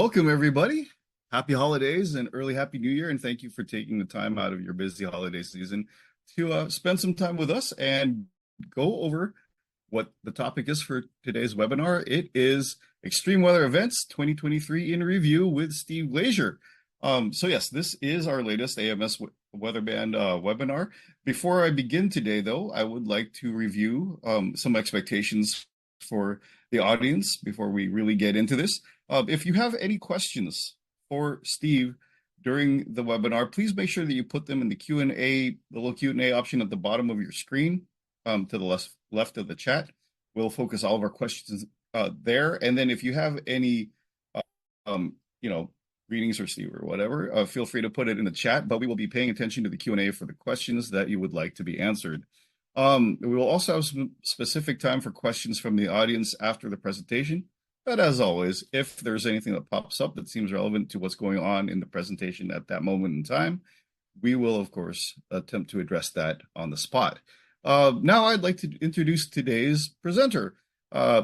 Welcome, everybody. Happy holidays and early Happy New Year. And thank you for taking the time out of your busy holiday season to spend some time with us and go over what the topic is for today's webinar. It is Extreme Weather Events 2023 in Review with Steve Glazier. Yes, this is our latest AMS Weather Band webinar. Before I begin today, though, I would like to review some expectations for the audience before we really get into this. If you have any questions for Steve during the webinar, please make sure that you put them in the Q&A, the little Q&A option at the bottom of your screen to the left of the chat. We'll focus all of our questions there. And then if you have any, greetings for Steve or whatever, feel free to put it in the chat, but we will be paying attention to the Q&A for the questions that you would like to be answered. We will also have some specific time for questions from the audience after the presentation. But as always, if there's anything that pops up that seems relevant to what's going on in the presentation at that moment in time, we will, of course, attempt to address that on the spot. Now I'd like to introduce today's presenter.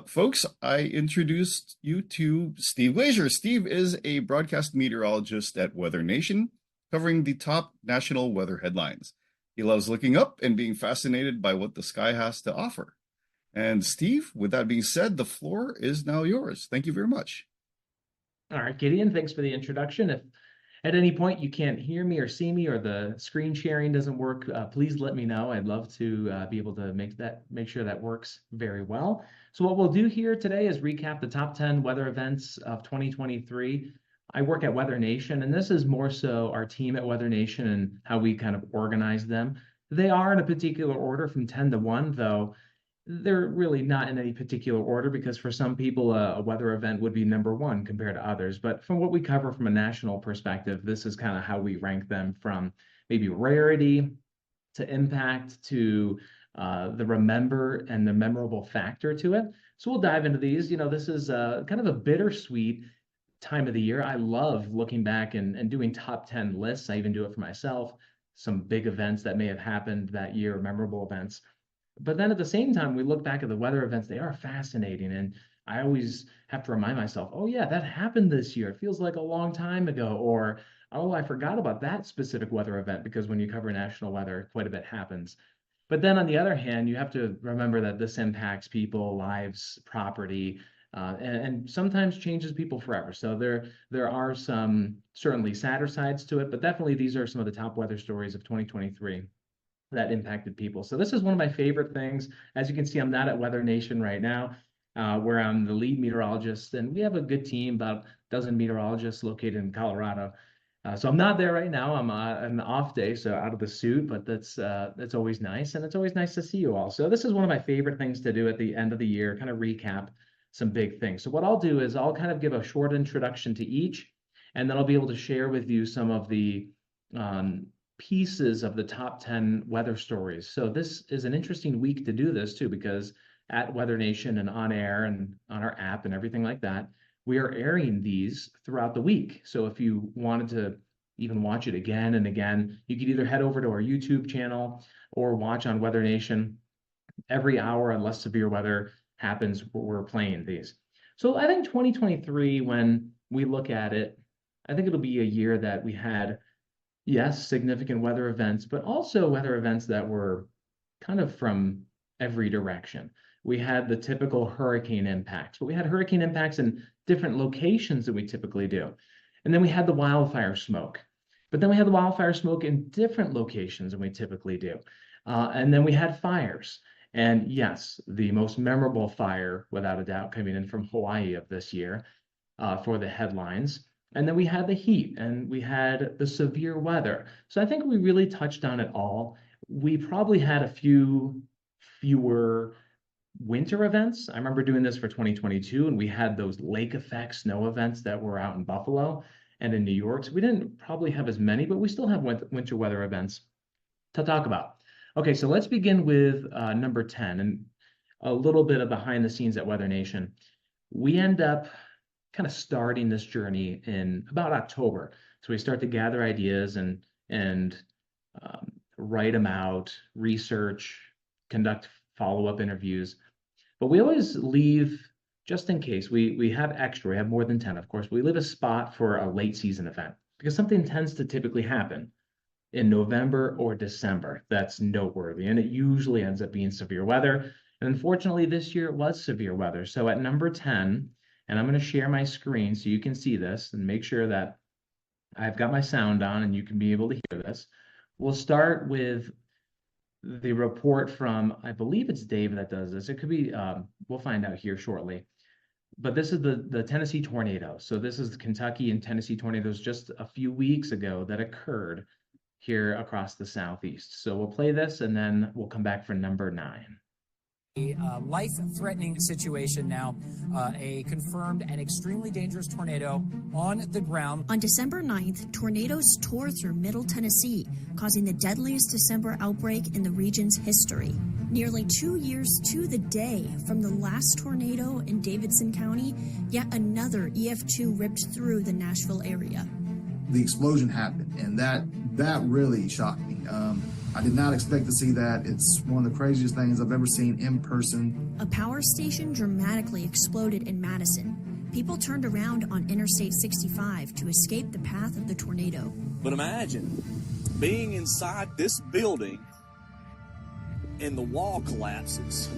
Folks, I introduced you to Steve Glazier. Steve is a broadcast meteorologist at WeatherNation, covering the top national weather headlines. He loves looking up and being fascinated by what the sky has to offer. And Steve, with that being said, the floor is now yours. Thank you very much. All right, Gideon, thanks for the introduction. If at any point you can't hear me or see me or the screen sharing doesn't work, please let me know. I'd love to be able to make sure that works very well. So what we'll do here today is recap the top 10 weather events of 2023. I work at WeatherNation, and this is more so our team at WeatherNation and how we kind of organize them. They are in a particular order from 10 to 1, though they're really not in any particular order because for some people, a weather event would be number 1 compared to others. But from what we cover from a national perspective, this is kind of how we rank them from maybe rarity to impact to the remember and the memorable factor to it. So we'll dive into these. This is kind of a bittersweet time of the year. I love looking back and doing top 10 lists. I even do it for myself, some big events that may have happened that year, memorable events. But then at the same time, we look back at the weather events, they are fascinating. And I always have to remind myself, oh, yeah, that happened this year. It feels like a long time ago. Or, oh, I forgot about that specific weather event, because when you cover national weather, quite a bit happens. But then on the other hand, you have to remember that this impacts people, lives, property, and sometimes changes people forever. So there are some certainly sadder sides to it, but definitely these are some of the top weather stories of 2023 that impacted people. So this is one of my favorite things. As you can see, I'm not at WeatherNation right now, where I'm the lead meteorologist, and we have a good team, about a dozen meteorologists located in Colorado. So I'm not there right now. I'm an off day, so out of the suit, but that's always nice, and it's always nice to see you all. So this is one of my favorite things to do at the end of the year, kind of recap some big things. So what I'll do is I'll kind of give a short introduction to each, and then I'll be able to share with you some of the pieces of the top 10 weather stories. So this is an interesting week to do this too, because at WeatherNation and on air and on our app and everything like that, we are airing these throughout the week. So if you wanted to even watch it again and again, you could either head over to our YouTube channel or watch on WeatherNation every hour unless severe weather happens. We're playing these. So I think 2023, when we look at it, I think it'll be a year that we had, yes, significant weather events, but also weather events that were kind of from every direction. We had the typical hurricane impacts, but we had hurricane impacts in different locations than we typically do. And then we had the wildfire smoke, but then we had the wildfire smoke in different locations than we typically do. And then we had fires. And yes, the most memorable fire, without a doubt, coming in from Hawaii of this year for the headlines. And then we had the heat and we had the severe weather. So I think we really touched on it all. We probably had a fewer winter events. I remember doing this for 2022, and we had those lake effect snow events that were out in Buffalo and in New York. So we didn't probably have as many, but we still have winter weather events to talk about. Okay, so let's begin with number 10 and a little bit of behind the scenes at WeatherNation. We end up kind of starting this journey in about October. So we start to gather ideas and write them out, research, conduct follow-up interviews. But we always leave just in case we have extra, we have more than 10, of course, we leave a spot for a late season event because something tends to typically happen in November or December that's noteworthy, and it usually ends up being severe weather. And unfortunately, this year it was severe weather. So at number 10, and I'm going to share my screen so you can see this and make sure that I've got my sound on and you can be able to hear this. We'll start with the report from, I believe it's Dave that does this. It could be, we'll find out here shortly. But this is the Tennessee tornado. So this is the Kentucky and Tennessee tornadoes just a few weeks ago that occurred here across the Southeast. So we'll play this and then we'll come back for number 9. A life-threatening situation now, a confirmed and extremely dangerous tornado on the ground. On December 9th, tornadoes tore through Middle Tennessee, causing the deadliest December outbreak in the region's history. Nearly 2 years to the day from the last tornado in Davidson County, yet another EF2 ripped through the Nashville area. The explosion happened, and that really shocked me. I did not expect to see that. It's one of the craziest things I've ever seen in person. A power station dramatically exploded in Madison. People turned around on Interstate 65 to escape the path of the tornado. But imagine being inside this building and the wall collapses.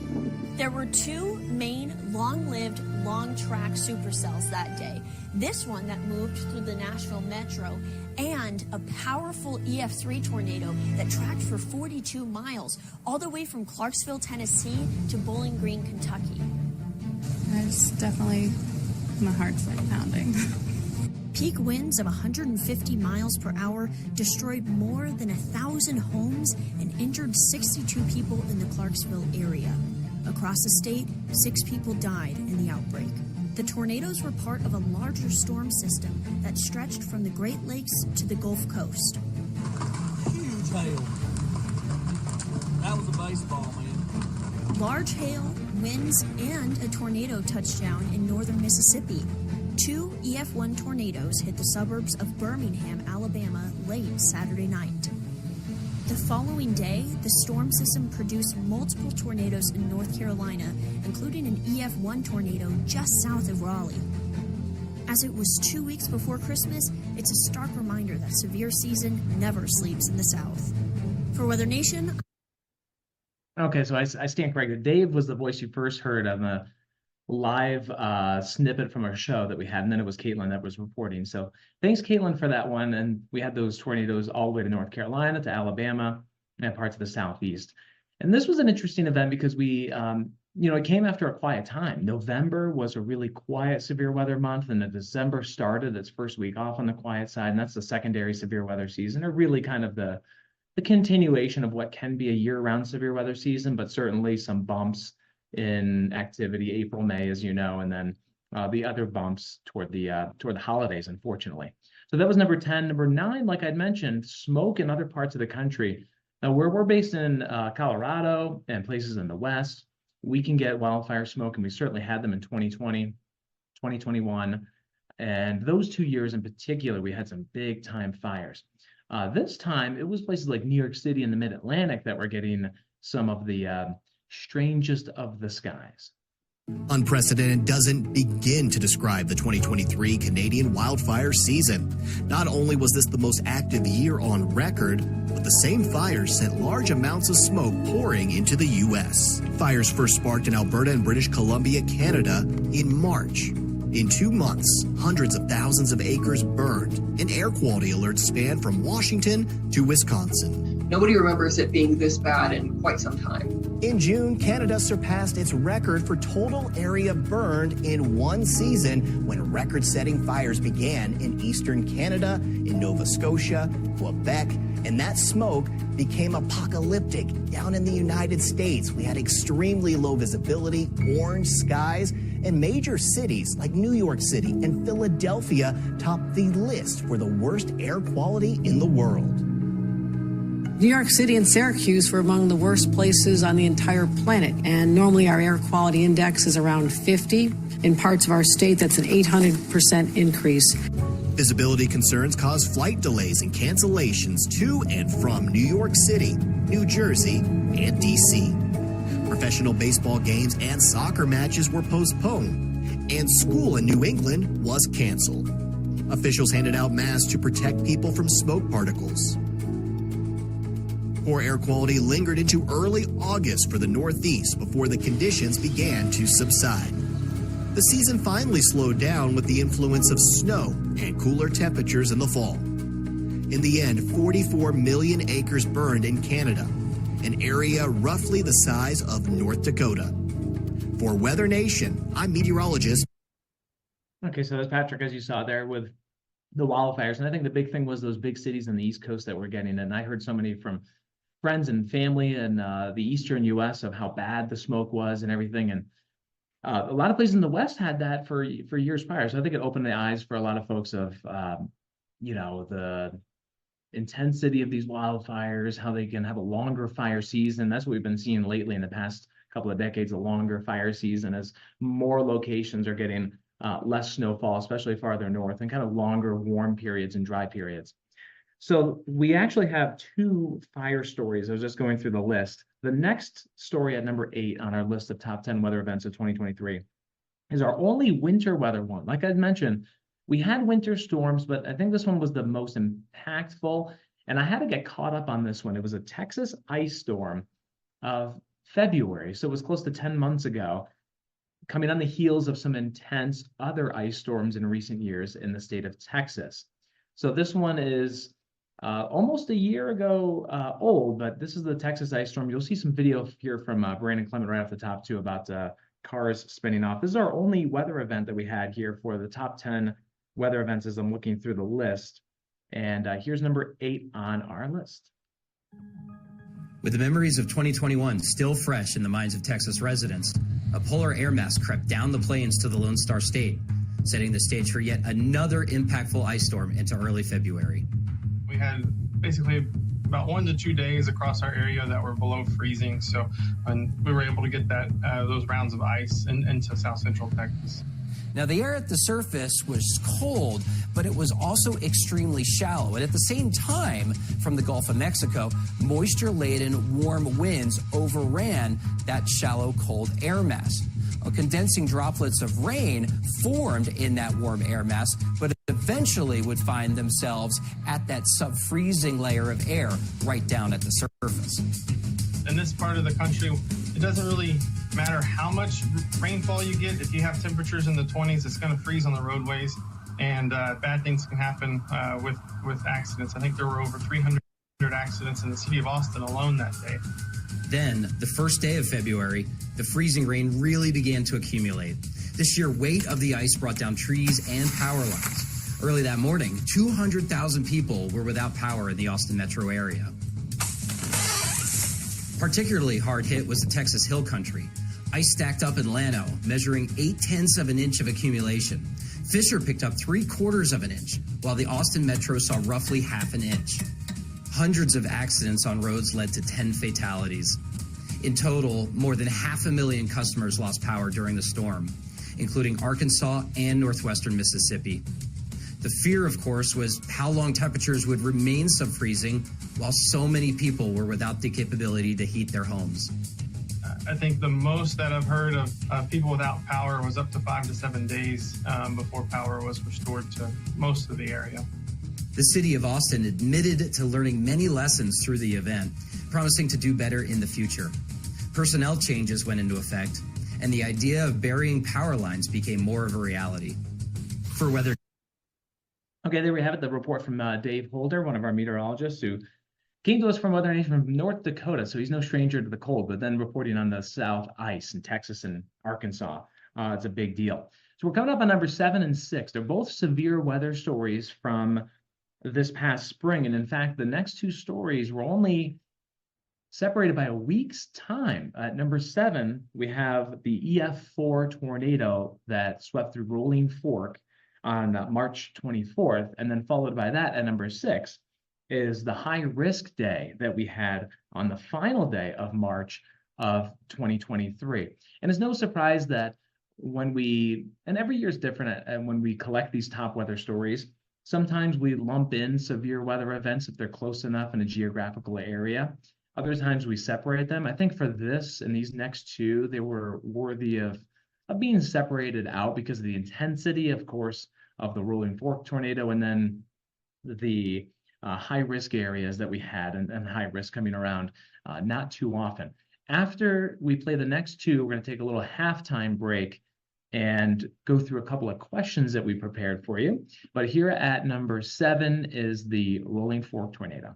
There were 2 main long-lived, long-track supercells that day. This one that moved through the Nashville metro, and a powerful EF3 tornado that tracked for 42 miles, all the way from Clarksville, Tennessee to Bowling Green, Kentucky. It's definitely, my heart's like pounding. Peak winds of 150 miles per hour destroyed more than 1,000 homes and injured 62 people in the Clarksville area. Across the state, 6 people died in the outbreak. The tornadoes were part of a larger storm system that stretched from the Great Lakes to the Gulf Coast. Huge hail. That was a baseball, man. Large hail, winds, and a tornado touchdown in northern Mississippi. 2 EF1 tornadoes hit the suburbs of Birmingham, Alabama, late Saturday night. The following day, the storm system produced multiple tornadoes in North Carolina, including an EF1 tornado just south of Raleigh. As it was 2 weeks before Christmas, it's a stark reminder that severe season never sleeps in the South. For WeatherNation. Okay, so I stand corrected. Dave was the voice you first heard on the live snippet from our show that we had, and then it was Caitlin that was reporting. So thanks, Caitlin, for that one. And we had those tornadoes all the way to North Carolina, to Alabama, and parts of the Southeast. And this was an interesting event because we, it came after a quiet time. November was a really quiet severe weather month, and then December started its first week off on the quiet side, and that's the secondary severe weather season, or really kind of the continuation of what can be a year-round severe weather season, but certainly some bumps in activity April, May, as you know, and then the other bumps toward the holidays, unfortunately. So that was number 10. Number 9, like I'd mentioned, smoke in other parts of the country. Now, where we're based in Colorado and places in the West, we can get wildfire smoke, and we certainly had them in 2020, 2021. And those 2 years in particular, we had some big time fires. This time, it was places like New York City and the Mid-Atlantic that were getting some of the strangest of the skies. Unprecedented doesn't begin to describe the 2023 Canadian wildfire season. Not only was this the most active year on record, but the same fires sent large amounts of smoke pouring into the U.S. Fires first sparked in Alberta and British Columbia, Canada, in March. In 2 months, hundreds of thousands of acres burned, and air quality alerts spanned from Washington to Wisconsin. Nobody remembers it being this bad in quite some time. In June, Canada surpassed its record for total area burned in one season when record-setting fires began in eastern Canada, in Nova Scotia, Quebec, and that smoke became apocalyptic down in the United States. We had extremely low visibility, orange skies, and major cities like New York City and Philadelphia topped the list for the worst air quality in the world. New York City and Syracuse were among the worst places on the entire planet, and normally our air quality index is around 50. In parts of our state, that's an 800% increase. Visibility concerns caused flight delays and cancellations to and from New York City, New Jersey, and D.C. Professional baseball games and soccer matches were postponed. and school in New England was canceled. Officials handed out masks to protect people from smoke particles. Poor air quality lingered into early August for the Northeast before the conditions began to subside. The season finally slowed down with the influence of snow and cooler temperatures in the fall. In the end, 44 million acres burned in Canada, an area roughly the size of North Dakota. For Weather Nation, I'm meteorologist. Okay, so that's Patrick, as you saw there with the wildfires. And I think the big thing was those big cities on the East Coast that were getting it. And I heard so many from friends and family in the Eastern U.S. of how bad the smoke was and everything. And a lot of places in the West had that for years prior. So I think it opened the eyes for a lot of folks of, the intensity of these wildfires, how they can have a longer fire season. That's what we've been seeing lately in the past couple of decades, a longer fire season as more locations are getting less snowfall, especially farther north, and kind of longer warm periods and dry periods. So we actually have two fire stories. I was just going through the list. The next story at number 8 on our list of top 10 weather events of 2023 is our only winter weather one. Like I mentioned, we had winter storms, but I think this one was the most impactful. And I had to get caught up on this one. It was a Texas ice storm of February. So it was close to 10 months ago, coming on the heels of some intense other ice storms in recent years in the state of Texas. So this one is almost a year ago old, but this is the Texas ice storm. You'll see some video here from Brandon Clement right off the top too about cars spinning off. This is our only weather event that we had here for the top 10 weather events as I'm looking through the list. And here's number 8 on our list. With the memories of 2021 still fresh in the minds of Texas residents, a polar air mass crept down the plains to the Lone Star State, setting the stage for yet another impactful ice storm into early February. We had basically about 1 to 2 days across our area that were below freezing, so we were able to get those rounds of ice into south central Texas. Now, the air at the surface was cold, but it was also extremely shallow. And at the same time, from the Gulf of Mexico, moisture-laden warm winds overran that shallow, cold air mass. Condensing droplets of rain formed in that warm air mass, but eventually would find themselves at that sub-freezing layer of air right down at the surface. In this part of the country, it doesn't really matter how much rainfall you get. If you have temperatures in the 20s, it's going to freeze on the roadways, and bad things can happen with accidents. I think there were over 300 accidents in the city of Austin alone that day. Then, the first day of February, the freezing rain really began to accumulate. The sheer weight of the ice brought down trees and power lines. Early that morning, 200,000 people were without power in the Austin metro area. Particularly hard hit was the Texas Hill Country. Ice stacked up in Llano, measuring 0.8 of an inch of accumulation. Fisher picked up 3/4 of an inch, while the Austin metro saw roughly 1/2 an inch. Hundreds of accidents on roads led to 10 fatalities. In total, more than 500,000 customers lost power during the storm, including Arkansas and northwestern Mississippi. The fear, of course, was how long temperatures would remain sub-freezing while so many people were without the capability to heat their homes. I think the most that I've heard of people without power was up to 5 to 7 days before power was restored to most of the area. The city of Austin admitted to learning many lessons through the event, promising to do better in the future. Personnel changes went into effect, and the idea of burying power lines became more of a reality. For weather. Okay, there we have it, the report from Dave Holder, one of our meteorologists who came to us from WeatherNation from North Dakota, so he's no stranger to the cold, but then reporting on the South ice in Texas and Arkansas. It's a big deal. So we're coming up on number 7 and 6. They're both severe weather stories from this past spring, and in fact, the next 2 stories were only separated by a week's time. At number 7, we have the EF4 tornado that swept through Rolling Fork on March 24th, and then followed by that at number 6 is the high risk day that we had on the final day of March of 2023. And it's no surprise that when and every year is different, and when we collect these top weather stories, sometimes we lump in severe weather events if they're close enough in a geographical area. Other times we separate them. I think for this and these next 2, they were worthy of being separated out because of the intensity, of course, of the rolling fork tornado, and then the high risk areas that we had and high risk coming around not too often. After we play the next two, we're going to take a little halftime break and go through a couple of questions that we prepared for you. But here at number 7 is the rolling fork tornado.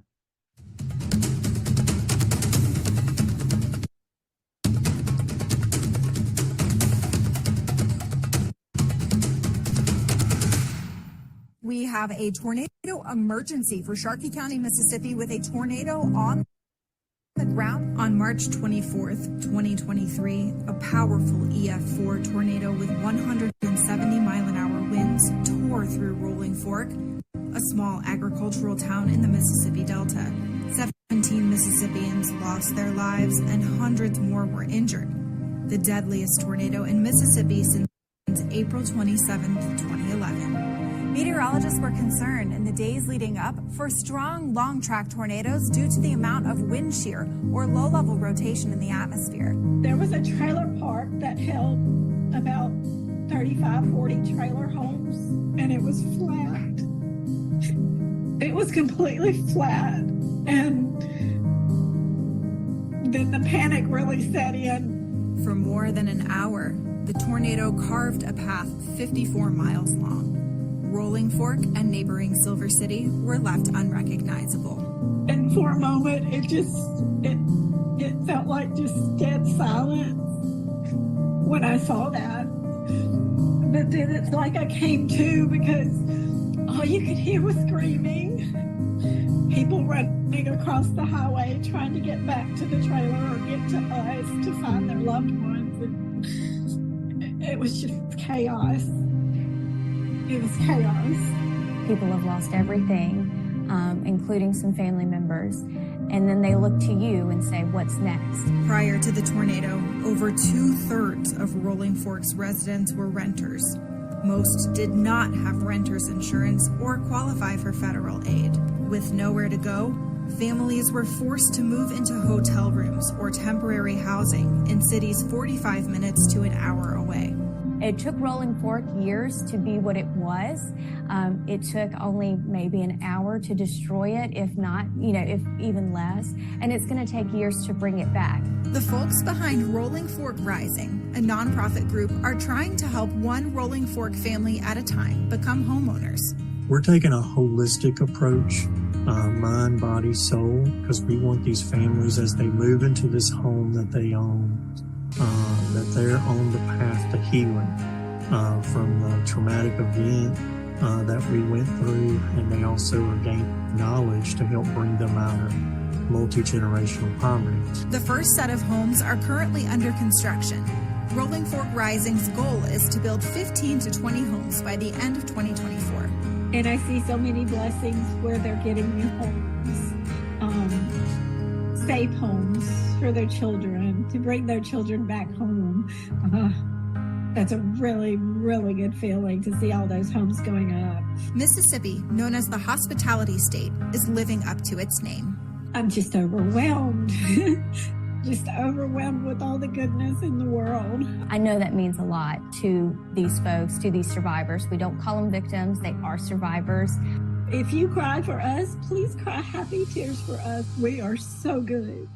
We have a tornado emergency for Sharkey County, Mississippi, with a tornado on the ground. On March 24th, 2023, a powerful EF4 tornado with 170-mile-an-hour winds tore through Rolling Fork, a small agricultural town in the Mississippi Delta. 17 Mississippians lost their lives and hundreds more were injured. The deadliest tornado in Mississippi since April 27th, 2011. Meteorologists were concerned in the days leading up for strong long-track tornadoes due to the amount of wind shear or low-level rotation in the atmosphere. There was a trailer park that held about 35, 40 trailer homes, and it was flat. It was completely flat, and then the panic really set in. For more than an hour, the tornado carved a path 54 miles long. Rolling Fork and neighboring Silver City were left unrecognizable. And for a moment, it felt like just dead silence when I saw that. But then it's like I came to, because all you could hear was screaming. People running across the highway trying to get back to the trailer or get to us to find their loved ones. And it was just chaos. It was chaos. People have lost everything, including some family members. And then they look to you and say, what's next? Prior to the tornado, over 2/3 of Rolling Fork's residents were renters. Most did not have renter's insurance or qualify for federal aid. With nowhere to go, families were forced to move into hotel rooms or temporary housing in cities 45 minutes to an hour away. It took Rolling Fork years to be what it was. It took only maybe an hour to destroy it, if not, if even less. And it's going to take years to bring it back. The folks behind Rolling Fork Rising, a nonprofit group, are trying to help one Rolling Fork family at a time become homeowners. We're taking a holistic approach, mind, body, soul, because we want these families, as they move into this home that they own, that they're on the path to healing from the traumatic event that we went through, and they also are gaining knowledge to help bring them out of multi-generational poverty. The first set of homes are currently under construction. Rolling Fork Rising's goal is to build 15 to 20 homes by the end of 2024. And I see so many blessings where they're getting new homes, safe homes for their children, to bring their children back home. That's a really, really good feeling to see all those homes going up. Mississippi, known as the hospitality state, is living up to its name. I'm just overwhelmed. Just overwhelmed with all the goodness in the world. I know that means a lot to these folks, to these survivors. We don't call them victims, they are survivors. If you cry for us, please cry happy tears for us. We are so good.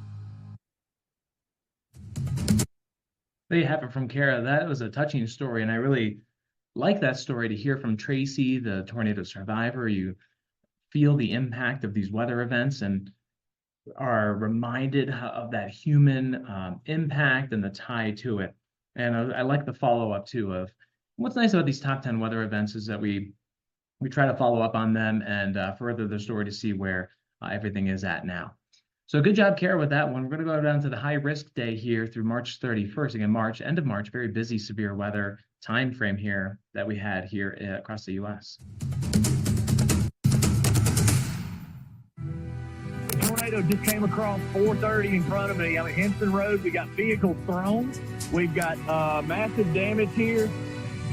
There you have it from Kara. That was a touching story, and I really like that story, to hear from Tracy, the tornado survivor. You feel the impact of these weather events and are reminded of that human impact and the tie to it. And I like the follow-up too of what's nice about these top 10 weather events is that we try to follow up on them and further the story to see where everything is at now. So good job, Kara, with that one. We're going to go down to the high risk day here through March 31st. Again, end of March, very busy severe weather time frame here that we had here across the U.S. Tornado just came across 430 in front of me. I'm at Henson Road. We got vehicles thrown. We've got massive damage here.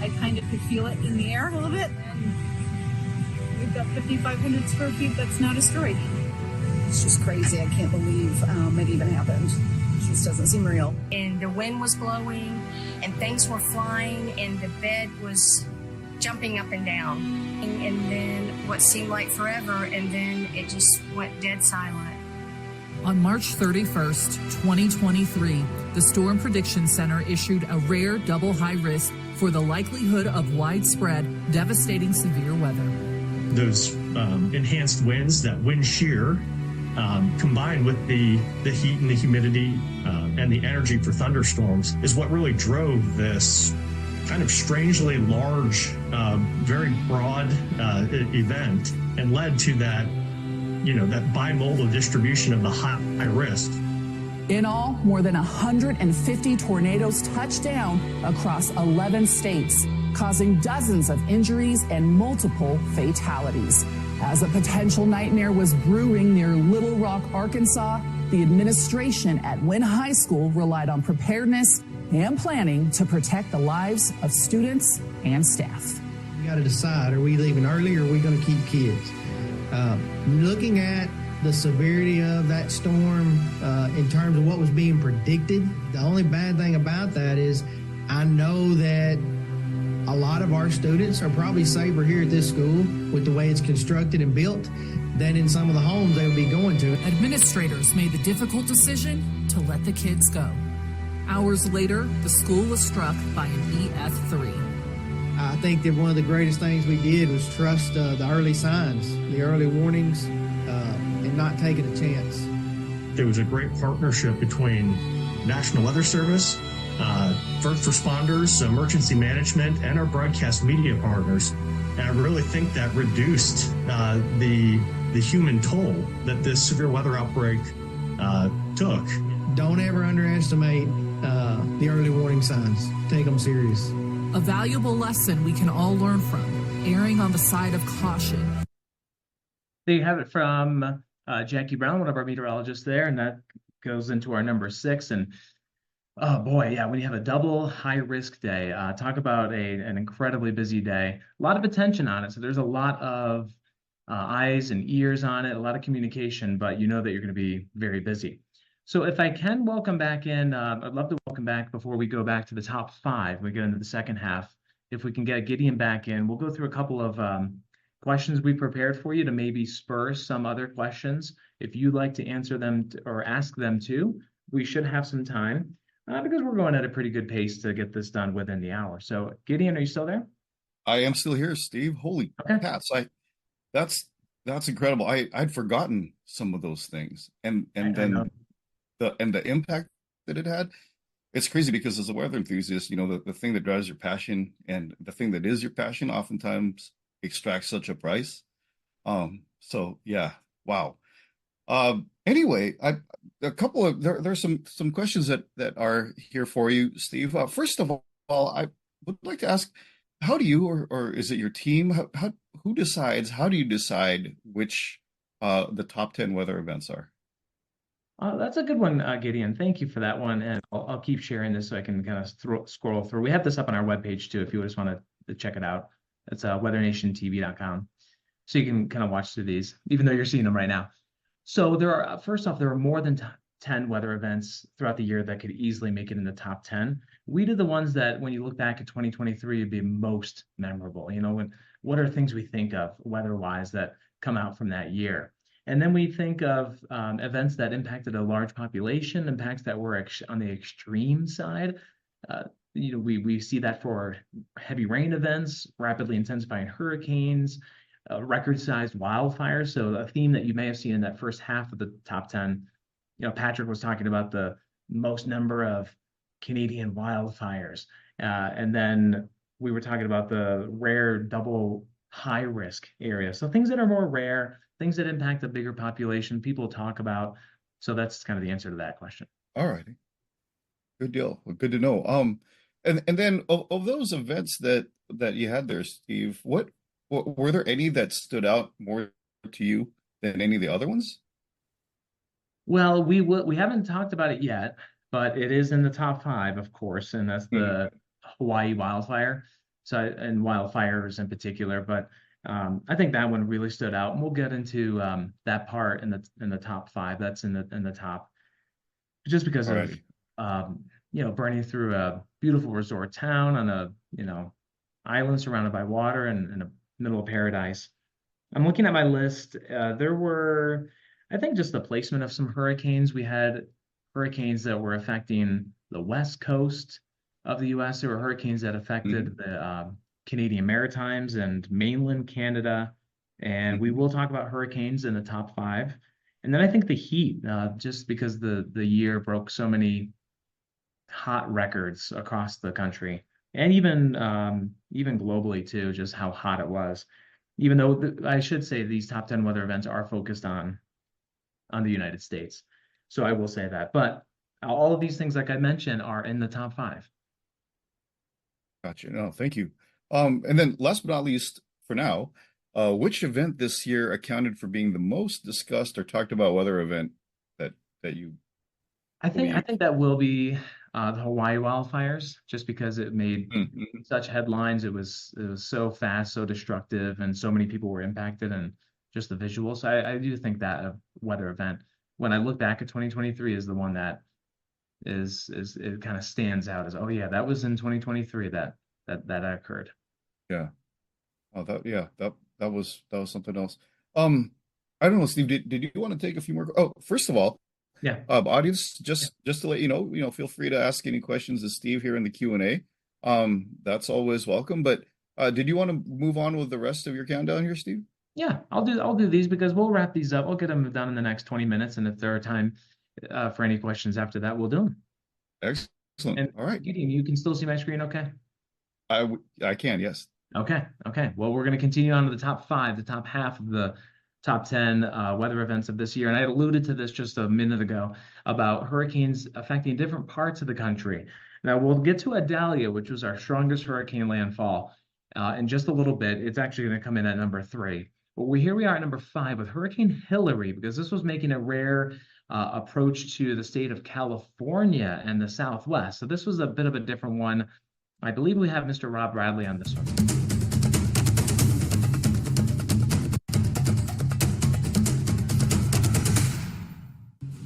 I kind of could feel it in the air a little bit. And we've got 5,500 square feet that's now destroyed. It's just crazy. I can't believe it even happened. It just doesn't seem real. And the wind was blowing, and things were flying, and the bed was jumping up and down. And then what seemed like forever, and then it just went dead silent. On March 31st, 2023, the Storm Prediction Center issued a rare double high risk for the likelihood of widespread, devastating severe weather. Those enhanced winds, that wind shear, combined with the heat and the humidity and the energy for thunderstorms is what really drove this kind of strangely large, very broad event and led to that, that bimodal distribution of the high risk. In all, more than 150 tornadoes touched down across 11 states, causing dozens of injuries and multiple fatalities. As a potential nightmare was brewing near Little Rock, Arkansas, the administration at Wynn High School relied on preparedness and planning to protect the lives of students and staff. We got to decide, are we leaving early or are we going to keep kids? Looking at the severity of that storm in terms of what was being predicted, the only bad thing about that is I know that a lot of our students are probably safer here at this school with the way it's constructed and built than in some of the homes they would be going to. Administrators made the difficult decision to let the kids go. Hours later, the school was struck by an EF3. I think that one of the greatest things we did was trust the early signs, the early warnings, and not taking a chance. There was a great partnership between National Weather Service, first responders, emergency management, and our broadcast media partners. And I really think that reduced the human toll that this severe weather outbreak took. Don't ever underestimate the early warning signs. Take them serious. A valuable lesson we can all learn from, erring on the side of caution. There you have it from Jackie Brown, one of our meteorologists there, and that goes into our number 6. And oh boy, yeah, when you have a double high risk day, talk about an incredibly busy day, a lot of attention on it. So there's a lot of eyes and ears on it, a lot of communication, but you know that you're going to be very busy. So if I can welcome back in, I'd love to welcome back before we go back to the top 5, we get into the second half. If we can get Gideon back in, we'll go through a couple of questions we prepared for you to maybe spur some other questions. If you'd like to answer them or ask them too, we should have some time because we're going at a pretty good pace to get this done within the hour. So Gideon, are you still there? I am still here, Steve. Holy cats. That's incredible. I'd forgotten some of those things. And then the impact that it had. It's crazy because as a weather enthusiast, the thing that drives your passion and the thing that is your passion oftentimes extracts such a price. So yeah, wow. Anyway, there's some questions that are here for you, Steve. First of all, I would like to ask, how do you, or is it your team? Who decides? How do you decide which the top 10 weather events are? That's a good one, Gideon. Thank you for that one. And I'll keep sharing this so I can kind of scroll through. We have this up on our webpage too, if you just want to check it out. It's WeatherNationTV.com. So you can kind of watch through these, even though you're seeing them right now. So first off, there are more than 10 weather events throughout the year that could easily make it in the top 10. We did the ones that when you look back at 2023 would be most memorable. What are things we think of weather-wise that come out from that year? And then we think of events that impacted a large population, impacts that were on the extreme side. We see that for heavy rain events, rapidly intensifying hurricanes, record-sized wildfires. So a theme that you may have seen in that first half of the top 10, Patrick was talking about the most number of Canadian wildfires. And then we were talking about the rare double high risk area. So things that are more rare, things that impact a bigger population, people talk about. So that's kind of the answer to that question. All righty. Good deal. Well, good to know. And then of those events that you had there, Steve, what were there any that stood out more to you than any of the other ones? Well, we haven't talked about it yet, but it is in the top 5, of course, and that's the Hawaii wildfire. So, and wildfires in particular, but I think that one really stood out, and we'll get into that part in the top 5. That's in the top, just because of burning through a beautiful resort town on a, island surrounded by water and in the middle of paradise. I'm looking at my list. There were, I think, just the placement of some hurricanes. We had hurricanes that were affecting the west coast of the U.S. There were hurricanes that affected the Canadian Maritimes and mainland Canada. And we will talk about hurricanes in the top 5. And then I think the heat, just because the year broke so many hot records across the country, and even globally too, just how hot it was. Even though I should say these top 10 weather events are focused on the United States, so I will say that. But all of these things, like I mentioned, are in the top 5. Gotcha. No, thank you. And then last but not least, for now, which event this year accounted for being the most discussed or talked about weather event that you? I think that will be the Hawaii wildfires, just because it made such headlines. It was so fast, so destructive, and so many people were impacted, and just the visuals. I do think that weather event, when I look back at 2023, is the one that is it kind of stands out as, oh yeah, that was in 2023 that occurred. Yeah. Oh, that was something else. I don't know, Steve, did you want to take a few more? Oh, first of all, yeah. Audience, just to let you know, feel free to ask any questions to Steve here in the Q&A. That's always welcome. But did you want to move on with the rest of your countdown here, Steve? Yeah, I'll do these because we'll wrap these up. We'll get them done in the next 20 minutes, and if there are time for any questions after that, we'll do them. Excellent. And all right, Gideon, you can still see my screen, okay? I can, yes. Okay. Well, we're going to continue on to the top 5, the top half of the top 10 weather events of this year. And I alluded to this just a minute ago about hurricanes affecting different parts of the country. Now, we'll get to Idalia, which was our strongest hurricane landfall, in just a little bit. It's actually going to come in at number 3. But here we are at number 5 with Hurricane Hillary, because this was making a rare approach to the state of California and the Southwest. So this was a bit of a different one. I believe we have Mr. Rob Bradley on this one.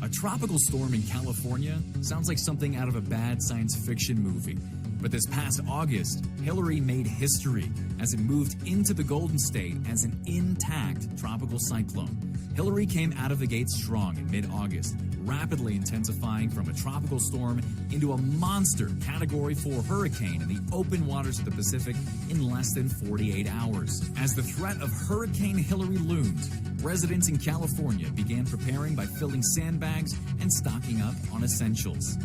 A tropical storm in California sounds like something out of a bad science fiction movie. But this past August, Hillary made history as it moved into the Golden State as an intact tropical cyclone. Hillary came out of the gate strong in mid-August, rapidly intensifying from a tropical storm into a monster Category 4 hurricane in the open waters of the Pacific in less than 48 hours. As the threat of Hurricane Hillary loomed, residents in California began preparing by filling sandbags and stocking up on essentials.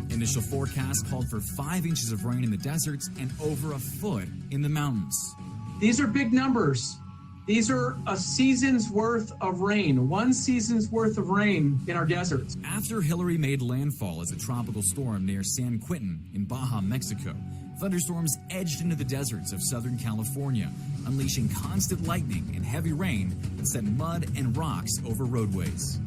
Initial forecast called for 5 inches of rain in the deserts and over a foot in the mountains. These are big numbers. These are a season's worth of rain, 1 season's worth of rain in our deserts. After Hillary made landfall as a tropical storm near San Quintin in Baja, Mexico, thunderstorms edged into the deserts of Southern California, unleashing constant lightning and heavy rain that sent mud and rocks over roadways.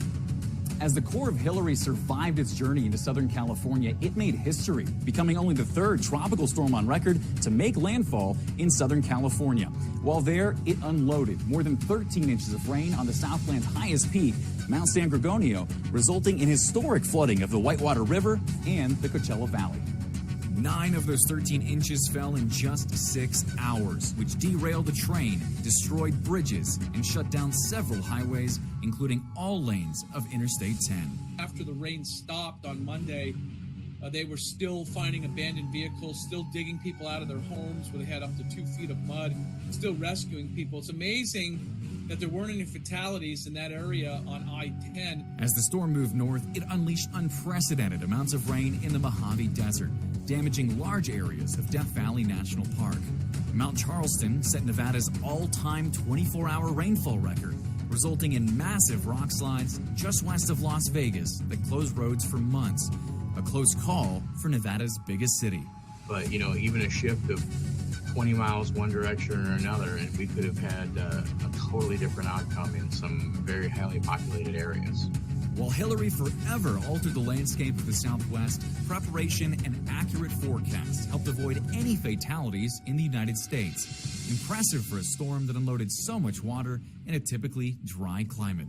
As the core of Hillary survived its journey into Southern California, it made history, becoming only the 3rd tropical storm on record to make landfall in Southern California. While there, it unloaded more than 13 inches of rain on the Southland's highest peak, Mount San Gorgonio, resulting in historic flooding of the Whitewater River and the Coachella Valley. 9 of those 13 inches fell in just 6 hours, which derailed a train, destroyed bridges, and shut down several highways, including all lanes of Interstate 10. After the rain stopped on Monday, they were still finding abandoned vehicles, still digging people out of their homes where they had up to 2 feet of mud, still rescuing people. It's amazing that there weren't any fatalities in that area on I-10. As the storm moved north, it unleashed unprecedented amounts of rain in the Mojave Desert, damaging large areas of Death Valley National Park. Mount Charleston set Nevada's all-time 24-hour rainfall record, resulting in massive rock slides just west of Las Vegas that closed roads for months. A close call for Nevada's biggest city. But, even a shift of 20 miles one direction or another, and we could have had a totally different outcome in some very highly populated areas. While Hillary forever altered the landscape of the Southwest, preparation and accurate forecasts helped avoid any fatalities in the United States. Impressive for a storm that unloaded so much water in a typically dry climate.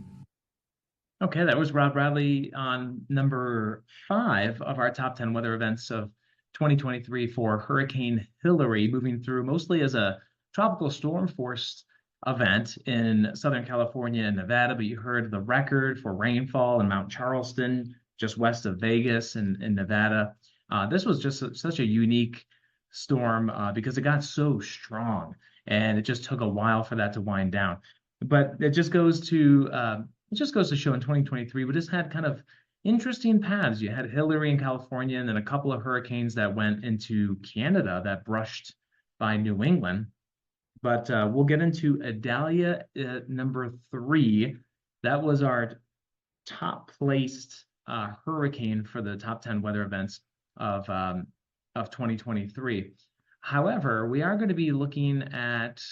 Okay, that was Rob Bradley on number 5 of our top 10 weather events of 2023 for Hurricane Hilary, moving through mostly as a tropical storm force event in Southern California and Nevada. But you heard the record for rainfall in Mount Charleston, just west of Vegas in Nevada. This was just such a unique storm because it got so strong, and it just took a while for that to wind down. But it just goes to show in 2023, we just had kind of interesting paths. You had Hilary in California, and then a couple of hurricanes that went into Canada that brushed by New England. But we'll get into Idalia at number 3. That was our top placed hurricane for the top 10 weather events of 2023. However, we are going to be looking at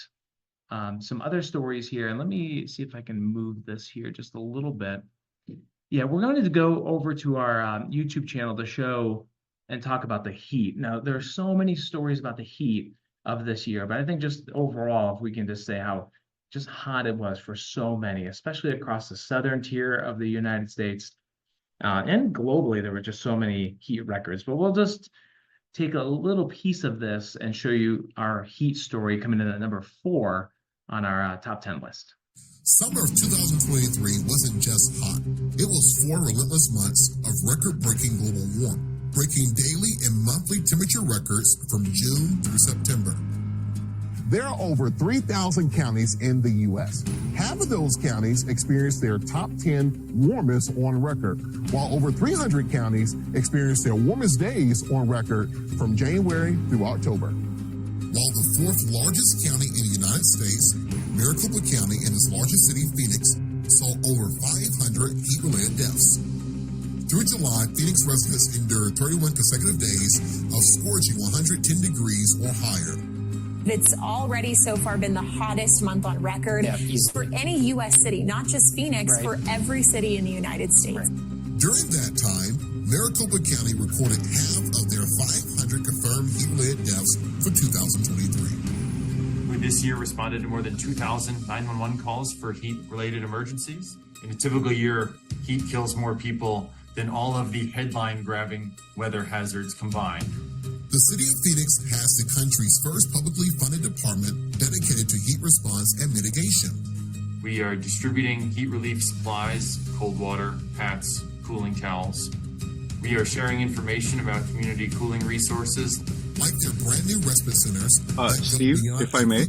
some other stories here, and let me see if I can move this here just a little bit. Yeah, we're going to go over to our YouTube channel to show and talk about the heat. Now, there are so many stories about the heat of this year, but I think just overall, if we can just say how just hot it was for so many, especially across the southern tier of the United States, and globally, there were just so many heat records. But we'll just take a little piece of this and show you our heat story coming in at number 4 on our top 10 list. Summer of 2023 wasn't just hot. It was 4 relentless months of record-breaking global warming, breaking daily and monthly temperature records from June through September. There are over 3,000 counties in the U.S. Half of those counties experienced their top 10 warmest on record, while over 300 counties experienced their warmest days on record from January through October. While the 4th largest county in the United States, Maricopa County and its largest city, Phoenix, saw over 500 heat-related deaths. Through July, Phoenix residents endured 31 consecutive days of scorching 110 degrees or higher. It's already so far been the hottest month on record for any U.S. city, not just Phoenix, for every city in the United States. During that time, Maricopa County recorded half of their 500 confirmed heat-related deaths for 2023. We this year responded to more than 2,000 911 calls for heat-related emergencies. In a typical year, heat kills more people than all of the headline-grabbing weather hazards combined. The city of Phoenix has the country's first publicly funded department dedicated to heat response and mitigation. We are distributing heat relief supplies, cold water, hats, cooling towels. We are sharing information about community cooling resources. Like their brand new respite centers. Steve, if I may.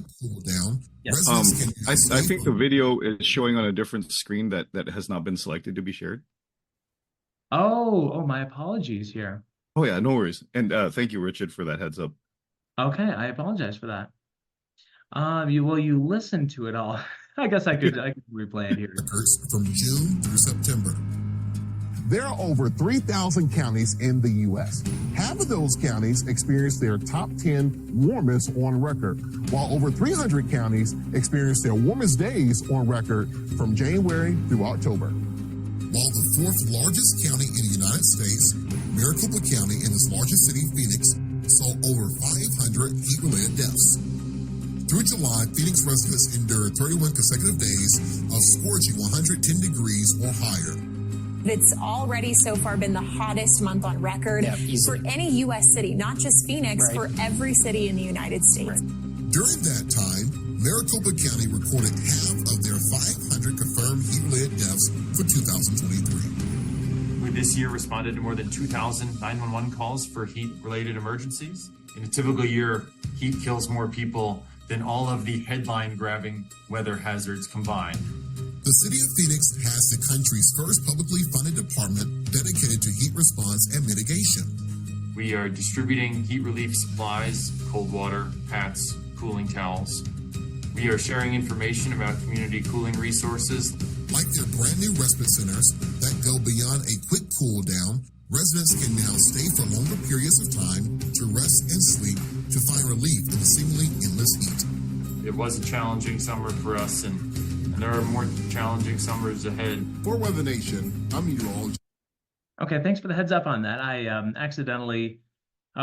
Yes. I think the video is showing on a different screen that has not been selected to be shared. Oh, my apologies here. Oh yeah, no worries. And thank you, Richard, for that heads up. Okay, I apologize for that. You listened to it all. I guess I could replay it here. From June through September. There are over 3,000 counties in the U.S. Half of those counties experienced their top 10 warmest on record, while over 300 counties experienced their warmest days on record from January through October. While the 4th largest county in the United States, Maricopa County and its largest city, Phoenix, saw over 500 heat-related deaths. Through July, Phoenix residents endured 31 consecutive days of scorching 110 degrees or higher. It's already so far been the hottest month on record for any U.S. city, not just Phoenix, for every city in the United States. During that time, Maricopa County recorded half of their 500 confirmed heat-related deaths for 2023. We this year responded to more than 2,000 911 calls for heat-related emergencies. In a typical year, heat kills more people than all of the headline-grabbing weather hazards combined. The city of Phoenix has the country's first publicly funded department dedicated to heat response and mitigation. We are distributing heat relief supplies, cold water, hats, cooling towels. We are sharing information about community cooling resources. Like their brand new respite centers that go beyond a quick cool down, residents can now stay for longer periods of time to rest and sleep to find relief in the seemingly endless heat. It was a challenging summer for us, and there are more challenging summers ahead. For WeatherNation, I'm Meteorologist. Okay, thanks for the heads up on that. I accidentally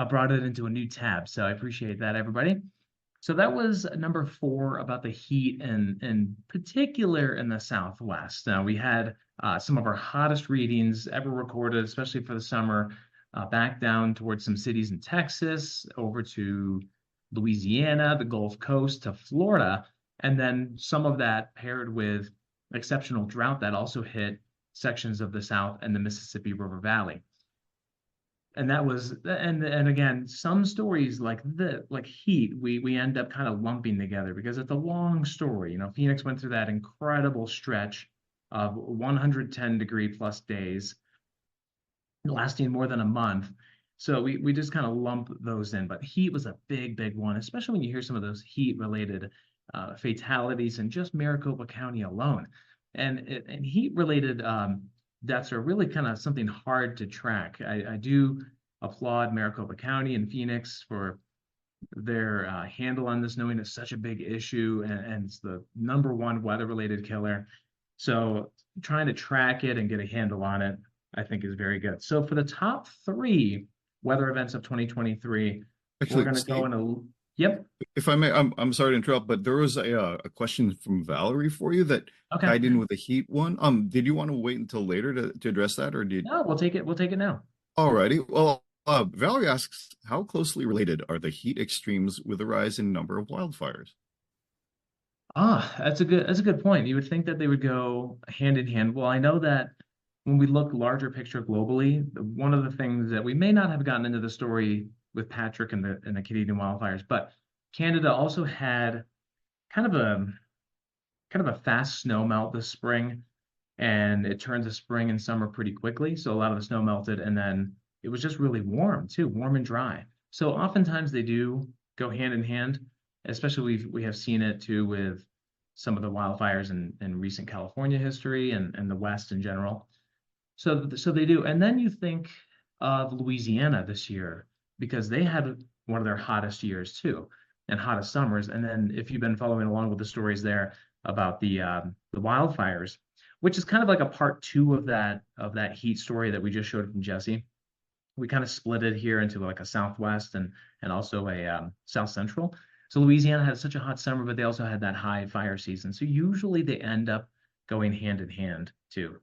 brought it into a new tab, so I appreciate that, everybody. So that was number 4 about the heat and in particular in the Southwest. Now we had some of our hottest readings ever recorded, especially for the summer, back down towards some cities in Texas, over to Louisiana, the Gulf Coast, to Florida. And then some of that paired with exceptional drought that also hit sections of the South and the Mississippi River Valley. And that was, and again, some stories like heat, we end up kind of lumping together because it's a long story. Phoenix went through that incredible stretch of 110-degree plus days lasting more than a month. So we just kind of lump those in. But heat was a big one, especially when you hear some of those heat-related fatalities in just Maricopa County alone. And heat-related deaths are really kind of something hard to track. I do applaud Maricopa County and Phoenix for their handle on this, knowing it's such a big issue and it's the #1 weather-related killer. So trying to track it and get a handle on it, I think, is very good. So for the top 3 weather events of 2023, actually, we're going to Steve, go in a. Yep. If I may, I'm sorry to interrupt, but there was a question from Valerie for you that tied in with the heat one. Did you want to wait until later to address that, or did? No, we'll take it. We'll take it now. Alrighty. Well, Valerie asks, how closely related are the heat extremes with the rise in number of wildfires? That's a good point. You would think that they would go hand in hand. Well, I know that when we look larger picture globally, one of the things that we may not have gotten into the story with Patrick and the Canadian wildfires, but Canada also had kind of a fast snow melt this spring, and it turned to spring and summer pretty quickly. So a lot of the snow melted, and then it was just really warm too, warm and dry. So oftentimes they do go hand in hand, especially we have seen it too with some of the wildfires in recent California history and the West in general. So they do. And then you think of Louisiana this year, because they had one of their hottest years too, and hottest summers. And then if you've been following along with the stories there about the wildfires, which is kind of like a part 2 of that heat story that we just showed from Jesse. We kind of split it here into like a Southwest and also a South Central. So Louisiana had such a hot summer, but they also had that high fire season. So usually they end up going hand in hand too.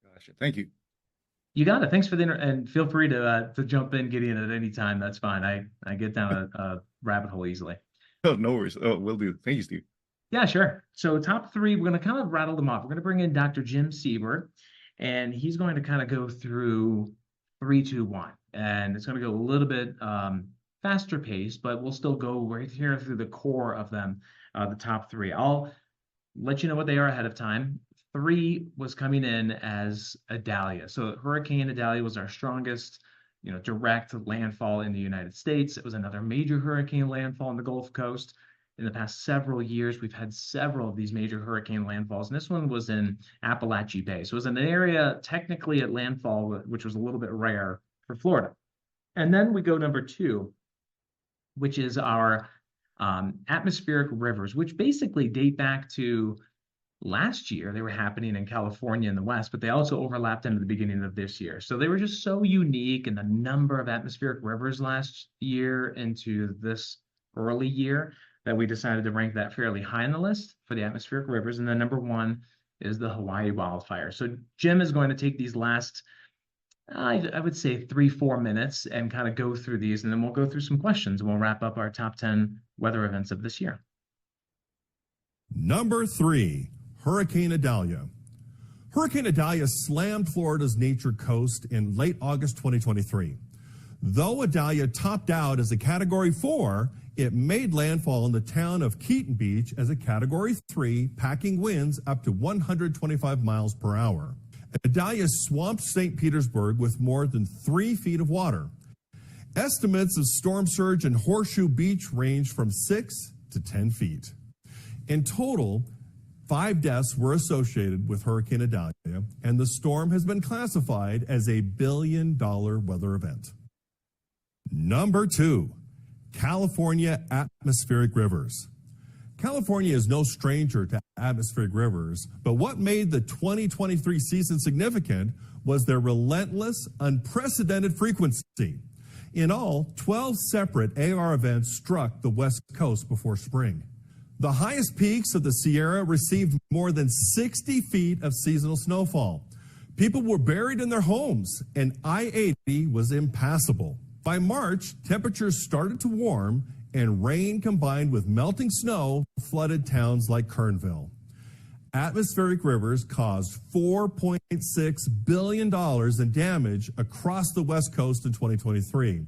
Gotcha. Thank you. You got it. Thanks for and feel free to jump in, Gideon, at any time. That's fine. I get down a rabbit hole easily. Oh, no worries. Oh, will do. Thank you, Steve. Yeah, sure. So top 3, we're going to kind of rattle them off. We're going to bring in Dr. Jim Siebert, and he's going to kind of go through 3, 2, 1. And it's going to go a little bit faster pace, but we'll still go right here through the core of them, the top 3. I'll let you know what they are ahead of time. 3 was coming in as Idalia. So Hurricane Idalia was our strongest, direct landfall in the United States. It was another major hurricane landfall on the Gulf Coast. In the past several years, we've had several of these major hurricane landfalls, and this one was in Appalachia Bay. So it was an area technically at landfall, which was a little bit rare for Florida. And then we go number 2, which is our atmospheric rivers, which basically date back to last year. They were happening in California in the West, but they also overlapped into the beginning of this year. So they were just so unique, and the number of atmospheric rivers last year into this early year that we decided to rank that fairly high on the list for the atmospheric rivers. And then number 1 is the Hawaii wildfire. So Jim is going to take these last, I would say 3-4 minutes and kind of go through these, and then we'll go through some questions and we'll wrap up our top 10 weather events of this year. Number 3, Hurricane Idalia. Hurricane Idalia slammed Florida's Nature Coast in late August 2023. Though Idalia topped out as a Category 4, it made landfall in the town of Keaton Beach as a Category 3, packing winds up to 125 miles per hour. Idalia swamped St. Petersburg with more than 3 feet of water. Estimates of storm surge in Horseshoe Beach range from 6 to 10 feet. In total, 5 deaths were associated with Hurricane Idalia, and the storm has been classified as a billion-dollar weather event. Number 2, California atmospheric rivers. California is no stranger to atmospheric rivers, but what made the 2023 season significant was their relentless, unprecedented frequency. In all, 12 separate AR events struck the West Coast before spring. The highest peaks of the Sierra received more than 60 feet of seasonal snowfall. People were buried in their homes, and I-80 was impassable. By March, temperatures started to warm, and rain combined with melting snow flooded towns like Kernville. Atmospheric rivers caused $4.6 billion in damage across the West Coast in 2023.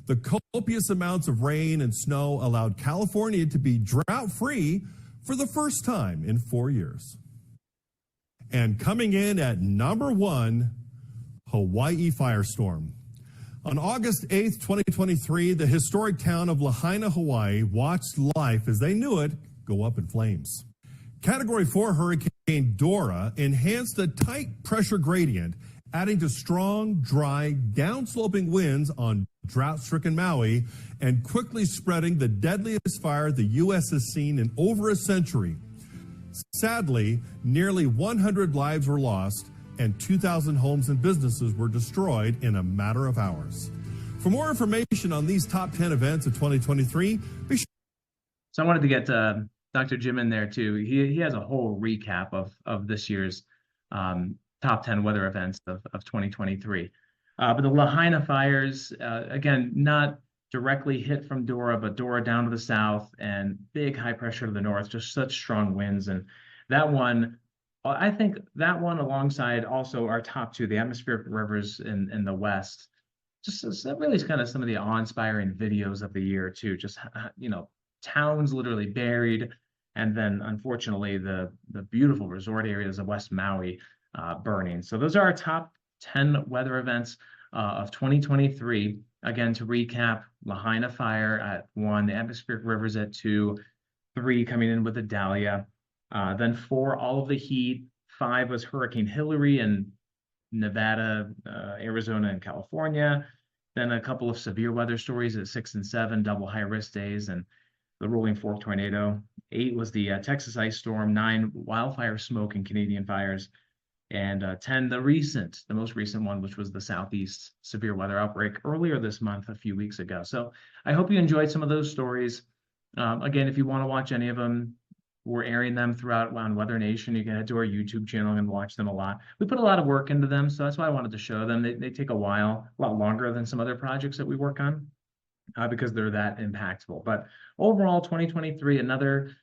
The copious amounts of rain and snow allowed California to be drought-free for the first time in 4 years. And coming in at number 1, Hawaii firestorm. On August 8th, 2023, the historic town of Lahaina, Hawaii watched life as they knew it go up in flames. Category 4 Hurricane Dora enhanced a tight pressure gradient, adding to strong, dry, downsloping winds on drought-stricken Maui and quickly spreading the deadliest fire the U.S. has seen in over a century. Sadly, nearly 100 lives were lost and 2,000 homes and businesses were destroyed in a matter of hours. For more information on these top 10 events of 2023, be sure. So I wanted to get Dr. Jim in there too. He has a whole recap of this year's top 10 weather events of 2023. But the Lahaina fires, again, not directly hit from Dora, but Dora down to the south and big high pressure to the north, just such strong winds. And that one, I think that one alongside also our top 2, the atmospheric rivers in the west, just that really is kind of some of the awe-inspiring videos of the year too. Just, towns literally buried. And then unfortunately, the beautiful resort areas of West Maui burning. So those are our top 10 weather events of 2023. Again, to recap, Lahaina fire at 1, the atmospheric rivers at 2, 3 coming in with Idalia. Then 4, all of the heat. 5 was Hurricane Hillary in Nevada, Arizona, and California. Then a couple of severe weather stories at 6 and 7, double high risk days, and the Rolling Fork tornado. 8 was the Texas ice storm. 9, wildfire smoke and Canadian fires. And 10, the most recent one, which was the Southeast severe weather outbreak earlier this month, a few weeks ago. So I hope you enjoyed some of those stories. Again, if you want to watch any of them, we're airing them throughout on WeatherNation. You can head to our YouTube channel and watch them a lot. We put a lot of work into them, so that's why I wanted to show them. They take a while, a lot longer than some other projects that we work on because they're that impactful. But overall, 2023, another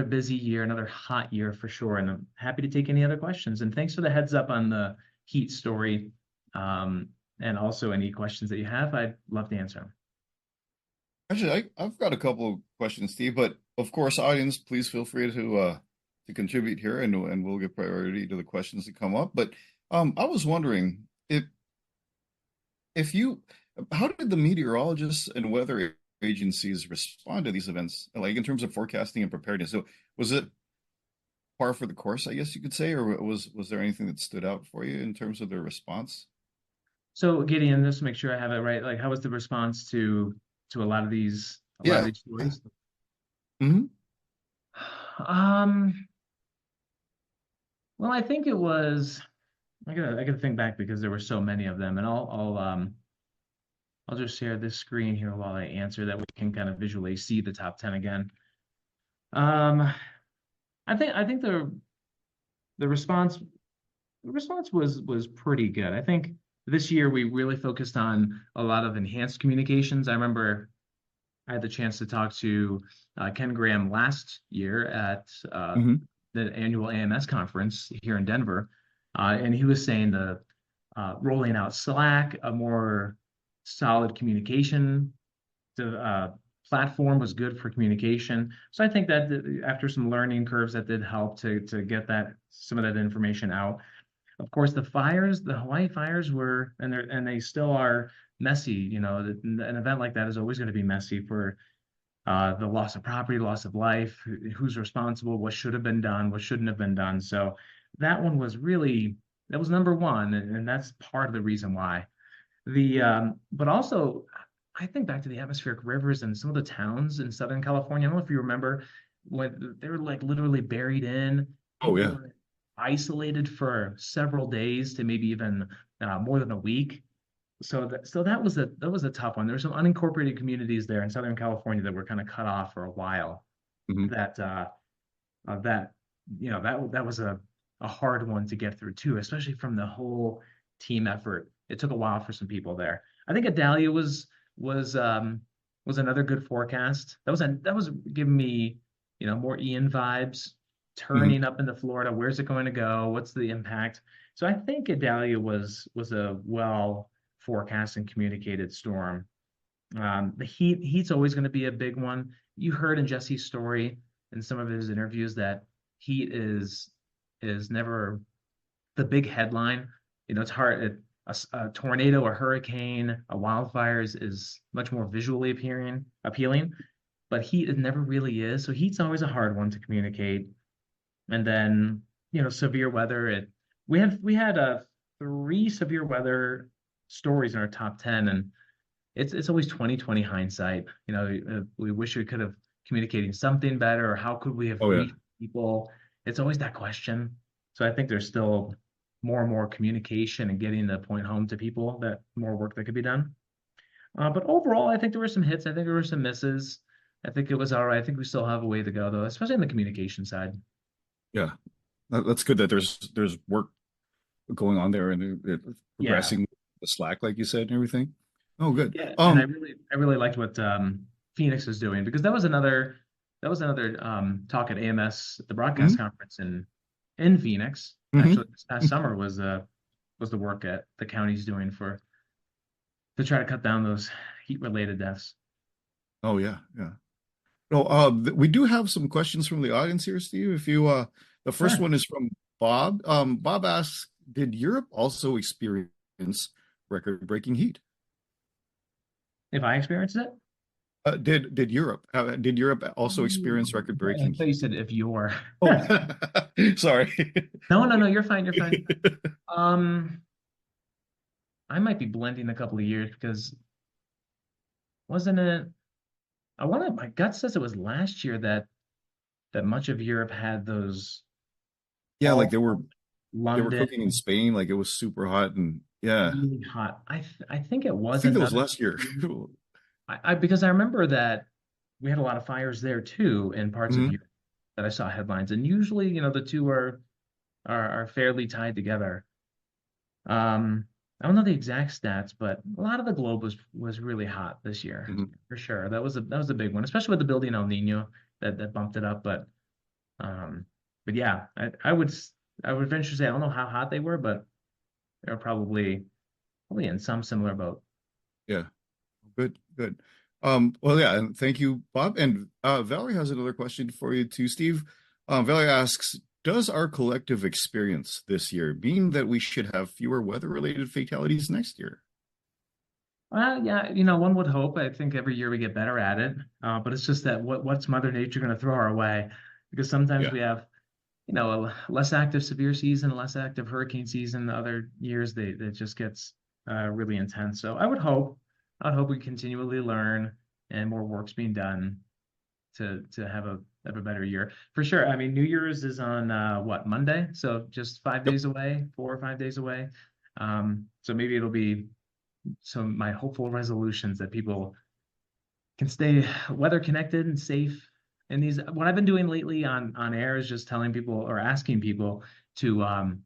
busy year, another hot year for sure. And I'm happy to take any other questions. And thanks for the heads up on the heat story. And also any questions that you have, I'd love to answer them. Actually, I've got a couple of questions, Steve, but of course, audience, please feel free to contribute here and we'll give priority to the questions that come up. But I was wondering how did the meteorologists and weather agencies respond to these events, like in terms of forecasting and preparedness? So was it par for the course, I guess you could say, or was there anything that stood out for you in terms of their response? So Gideon, just to make sure I have it right, like how was the response to a lot of these stories? Mm-hmm. Well, I think it was. I gotta think back because there were so many of them, and I'll just share this screen here while I answer that we can kind of visually see the top 10 again. I think the response was pretty good. I think this year we really focused on a lot of enhanced communications. I remember I had the chance to talk to Ken Graham last year at the annual AMS conference here in Denver, and he was saying the rolling out Slack, a more solid communication platform was good for communication. So I think that after some learning curves, that did help to get some of that information out. Of course, the Hawaii fires were, and they still are messy. An event like that is always going to be messy for the loss of property, loss of life, who's responsible, what should have been done, what shouldn't have been done. So that one was that was number 1, and that's part of the reason why. But also, I think back to the atmospheric rivers and some of the towns in Southern California. I don't know if you remember when they were like literally buried in. Oh yeah. Isolated for several days to maybe even more than a week. so that was a tough one. There were some unincorporated communities there in Southern California that were kind of cut off for a while. Mhm. That that was a hard one to get through too, especially from the whole team effort. It took a while for some people there. I think Adalia was another good forecast. That was giving me, more Ian vibes, turning up into Florida. Where's it going to go? What's the impact? So I think Adalia was a well forecast and communicated storm. The heat's always going to be a big one. You heard in Jesse's story in some of his interviews that heat is never the big headline. It's hard. A tornado, a hurricane, a wildfire is much more visually appealing, but heat it never really is. So heat's always a hard one to communicate. And then, severe weather. We had 3 severe weather stories in our top 10, and it's always 2020 hindsight. We wish we could have communicated something better, or how could we have reached people? It's always that question. So I think there's still more and more communication and getting the point home to people, that more work that could be done. But overall, I think there were some hits. I think there were some misses. I think it was all right. I think we still have a way to go, though, especially on the communication side. Yeah, that's good that there's work going on there and progressing the slack, like you said, and everything. Oh, good. Yeah, and I really liked what Phoenix is doing, because that was another talk at AMS, the broadcast conference in Phoenix. Actually, this past summer was the work that the county's doing to try to cut down those heat-related deaths. Oh yeah. Oh, we do have some questions from the audience here, Steve. If you, the first one is from Bob. Bob asks, did Europe also experience record-breaking heat? If I experienced it? Did Europe also experience record-breaking? I thought you said if you're. Oh, sorry. No, you're fine. You're fine. I might be blending a couple of years, because wasn't it? My gut says it was last year that much of Europe had those. Yeah, like they were London, cooking in Spain, like it was super hot and really hot. I think it was. I think it was last year. Because I remember that we had a lot of fires there too in parts of Europe that I saw headlines, and usually, the two are fairly tied together. I don't know the exact stats, but a lot of the globe was really hot this year, for sure. That was a big one, especially with the building El Nino that bumped it up. But yeah, I would venture to say I don't know how hot they were, but they were probably in some similar boat. Yeah, good. Well, yeah, and thank you, Bob. And Valerie has another question for you too, Steve. Valerie asks, does our collective experience this year mean that we should have fewer weather-related fatalities next year? Yeah, one would hope. I think every year we get better at it, but it's just that what's Mother Nature going to throw our way? Because sometimes we have, a less active severe season, a less active hurricane season. Other years it just gets really intense. So I'd hope we continually learn and more work's being done to have a better year, for sure. I mean, New Year's is on Monday, so just 5 days away, 4 or 5 days away. So maybe it'll be some my hopeful resolutions that people can stay weather connected and safe. And what I've been doing lately on air is just telling people or asking people to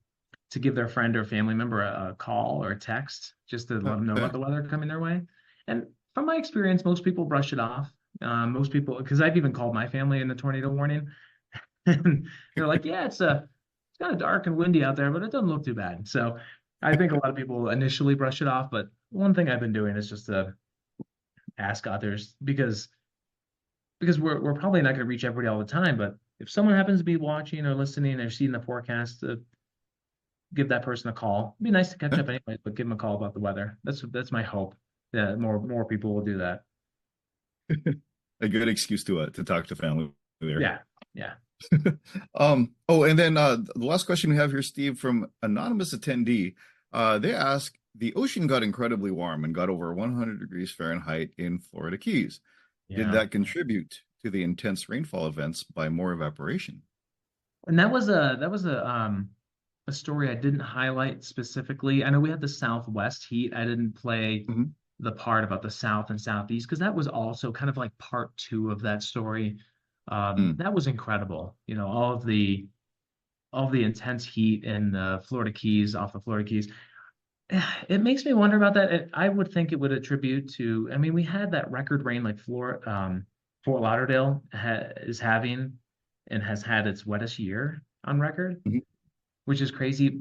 give their friend or family member a call or a text, just to let them know about the weather coming their way. And from my experience, most people brush it off. Most people, because I've even called my family in the tornado warning, and they're like, "Yeah, it's kind of dark and windy out there, but it doesn't look too bad." So I think a lot of people initially brush it off, but one thing I've been doing is just to ask others, because we're probably not going to reach everybody all the time, but if someone happens to be watching or listening or seeing the forecast, give that person a call. It'd be nice to catch up anyway, but give them a call about the weather. That's my hope. Yeah, more people will do that. A good excuse to talk to family there. Yeah. Oh, and then the last question we have here, Steve, from anonymous attendee. They ask, the ocean got incredibly warm and got over 100 degrees Fahrenheit in Florida Keys. Did that contribute to the intense rainfall events by more evaporation? And that was a story I didn't highlight specifically. I know we had the Southwest heat. I didn't play the part about the South and Southeast because that was also kind of like part two of that story. That was incredible. You know, all of the intense heat in the Florida Keys, off the Florida Keys. It makes me wonder about that. I would think it would attribute to, I mean, we had that record rain like Fort Lauderdale is having and has had its wettest year on record, which is crazy.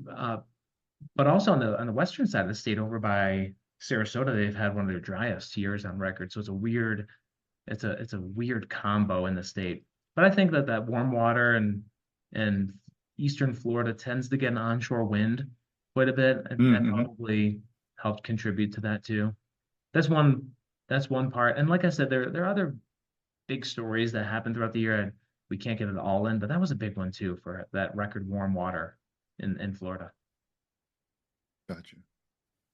But also on the western side of the state, over by Sarasota, they've had one of their driest years on record. So it's a weird combo in the state. But I think that warm water and eastern Florida tends to get an onshore wind quite a bit, and that probably helped contribute to that too. That's one part. And like I said, there are other big stories that happen throughout the year. And we can't get it all in, but that was a big one too for that record warm water in Florida. Gotcha.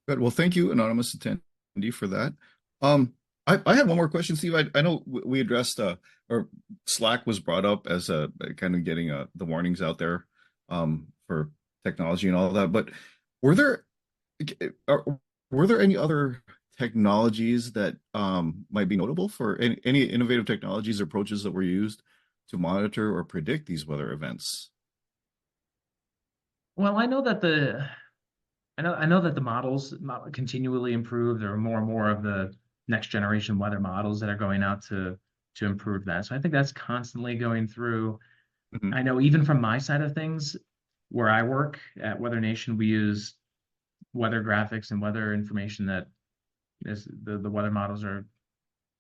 Good. Well, thank you, anonymous attendee, for that. I had one more question, Steve. I know we addressed or Slack was brought up as a kind of getting the warnings out there for technology and all of that. But were there any other technologies that might be notable for any innovative technologies or approaches that were used to monitor or predict these weather events? Well, I know that the models continually improve. There are more and more of the next generation weather models that are going out to improve that. So I think that's constantly going through. I know even from my side of things, where I work at WeatherNation, we use weather graphics and weather information that is the weather models are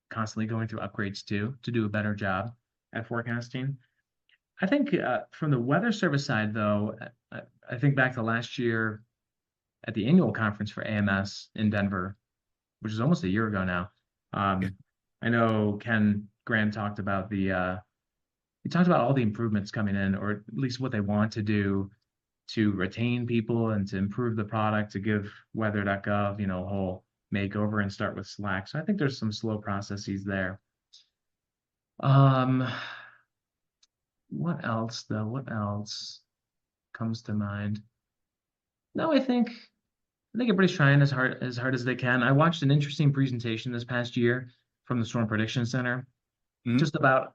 constantly going through upgrades to do a better job at forecasting. I think from the Weather Service side, though, I think back to last year at the annual conference for AMS in Denver, which is almost a year ago now. I know Ken Grant talked about he talked about all the improvements coming in, or at least what they want to do to retain people and to improve the product, to give weather.gov, a whole makeover and start with Slack. So I think there's some slow processes there. What else though? What else comes to mind? No, I think everybody's trying as hard as they can. I watched an interesting presentation this past year from the Storm Prediction Center, just about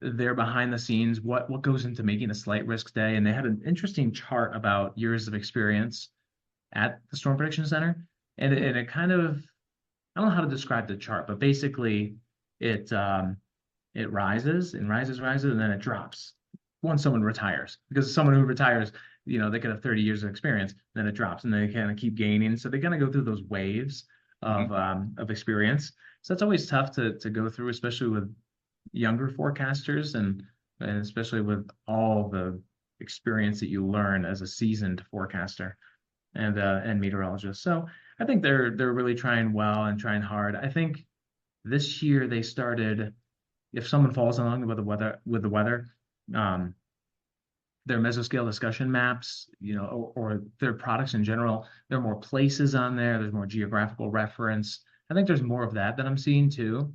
their behind the scenes, what goes into making a slight risk day. And they had an interesting chart about years of experience at the Storm Prediction Center. And it kind of, I don't know how to describe the chart, but basically it rises and rises, and then it drops once someone retires. Because someone who retires, they could have 30 years of experience, then it drops, and they kind of keep gaining. So they kind of go through those waves of experience. So it's always tough to go through, especially with younger forecasters and especially with all the experience that you learn as a seasoned forecaster and meteorologist. So I think they're really trying well and trying hard. I think this year they started, if someone follows along with the weather, their mesoscale discussion maps, or their products in general, there are more places on there. There's more geographical reference. I think there's more of that I'm seeing too,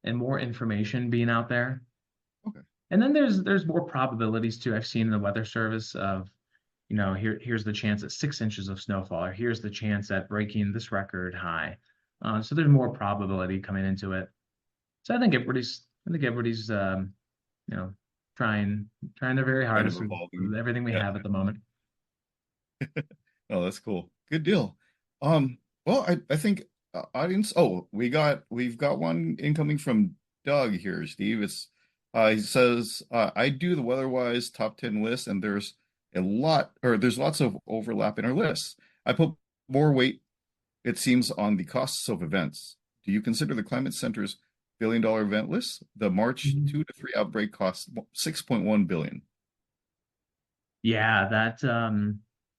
and more information being out there. Okay. And then there's more probabilities too. I've seen in the Weather Service of, here's the chance at 6 inches of snowfall, or here's the chance at breaking this record high. So there's more probability coming into it. So I think everybody's trying their very hardest with everything we have at the moment. Oh, that's cool. Good deal. Well, I think audience. Oh, we've got one incoming from Doug here, Steve. He says, I do the WeatherWise top 10 list, and there's lots of overlap in our lists. I put more weight, it seems, on the costs of events. Do you consider the Climate Center's $1 billion event list? The March 2 to 3 outbreak cost $6.1 billion. Yeah,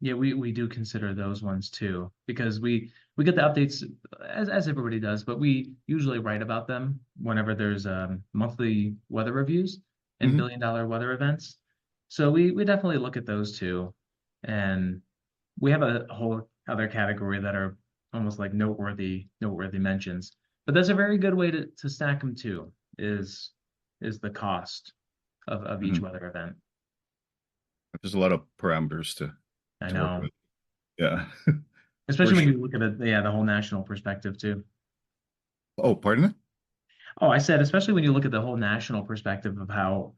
we do consider those ones too, because we get the updates as everybody does, but we usually write about them whenever there's monthly weather reviews and $1 billion weather events. So we definitely look at those too, and we have a whole other category that are almost like noteworthy mentions. But that's a very good way to stack them too, is the cost of each weather event. There's a lot of parameters to I to work know. with. Yeah. Especially For when sure. you look at the whole national perspective too. Oh, pardon me? Oh, I said, especially when you look at the whole national perspective of how,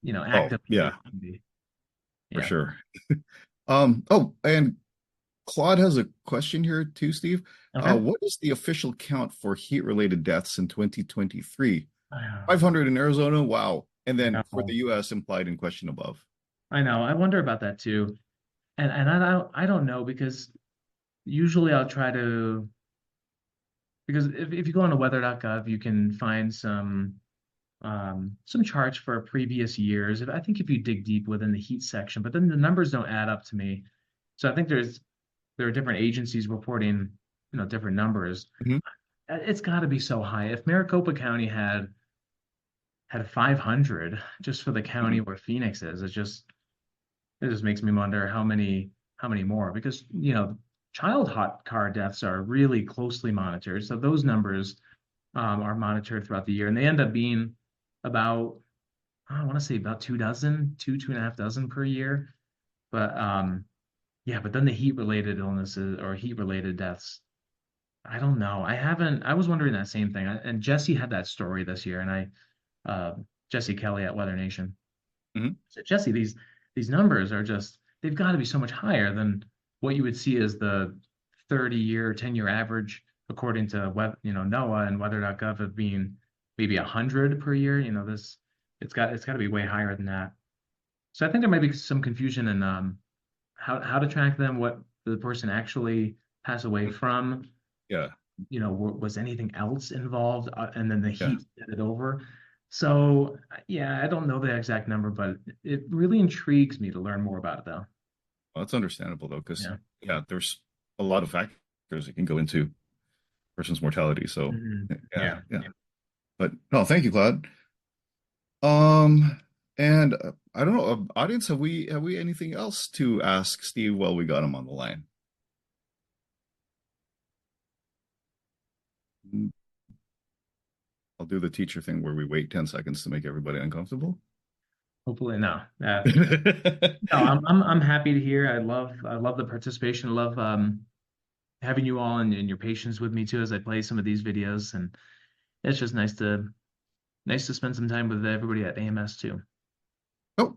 Oh, active yeah, it can be. for Yeah. sure. Oh, and Claude has a question here too, Steve. Okay. What is the official count for heat-related deaths in 2023? I 500 in Arizona, wow. And then for the know. US, implied in question above. I know. I wonder about that too. And I don't know because usually I'll try to because if you go on to weather.gov, you can find some charts for previous years. I think if you dig deep within the heat section, but then the numbers don't add up to me. So I think there are different agencies reporting, different numbers. Mhm. It's got to be so high. If Maricopa County had 500 just for the county Mhm. where Phoenix is, it just makes me wonder how many more because child hot car deaths are really closely monitored. So those numbers are monitored throughout the year, and they end up being about I want to say about 2 dozen, 2.5 dozen per year. But yeah, but then the heat related illnesses or heat related deaths, I don't know. I was wondering that same thing. And Jesse had that story this year, and Jesse Kelly at WeatherNation. Mhm. So Jesse, these numbers are they've got to be so much higher than what you would see as the 30-year, 10-year average, according to NOAA and weather.gov of being maybe 100 per year. It's got to be way higher than that. So I think there might be some confusion in how to track them, what the person actually passed away from. Yeah, Was anything else involved? And then the yeah. heat set it over. So, yeah, I don't know the exact number, but it really intrigues me to learn more about it, though. Well, that's understandable though, because Yeah. yeah, there's a lot of factors that can go into person's mortality. So yeah, Yeah. yeah. But no, thank you, Claude. Um, and I don't know, audience, have we anything else to ask Steve while we got him on the line? Mm, I'll do the teacher thing where we wait 10 seconds to make everybody uncomfortable. Hopefully, no. No, I'm happy to hear. I love the participation. I love having you all and your patience with me too as I play some of these videos, and it's just nice to spend some time with everybody at AMS too. Oh,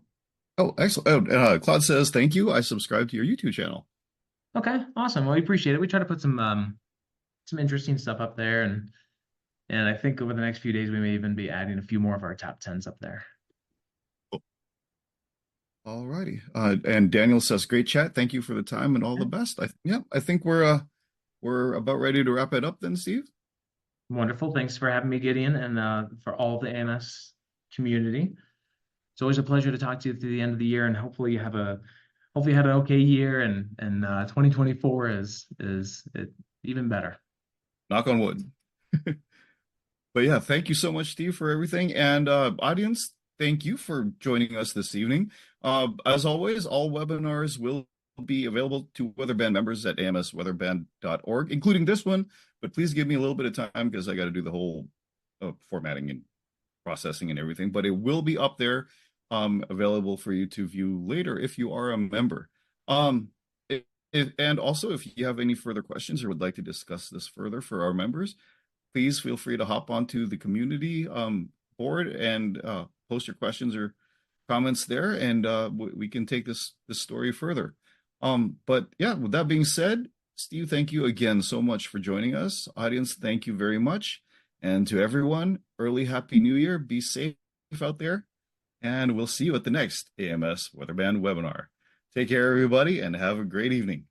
oh, excellent. Oh, Claude says, thank you. I subscribe to your YouTube channel. Okay, awesome. Well, we appreciate it. We try to put some interesting stuff up there, and I think over the next few days we may even be adding a few more of our top tens up there. All righty. And Daniel says, great chat. Thank you for the time and all the best. I think we're about ready to wrap it up then, Steve. Wonderful. Thanks for having me, Gideon, and for all of the AMS community. It's always a pleasure to talk to you through the end of the year, and hopefully you had an okay year, and 2024 is even better. Knock on wood. But yeah, thank you so much, Steve, for everything. And audience, thank you for joining us this evening. As always, all webinars will be available to WeatherBand members at amsweatherband.org, including this one. But please give me a little bit of time because I got to do the whole formatting and processing and everything. But it will be up there, available for you to view later if you are a member. And also, if you have any further questions or would like to discuss this further for our members, please feel free to hop onto the community board and post your questions or comments there, and we can take this story further. But yeah, with that being said, Steve, thank you again so much for joining us. Audience, thank you very much. And to everyone, early Happy New Year. Be safe out there, and we'll see you at the next AMS Weather Band webinar. Take care, everybody, and have a great evening.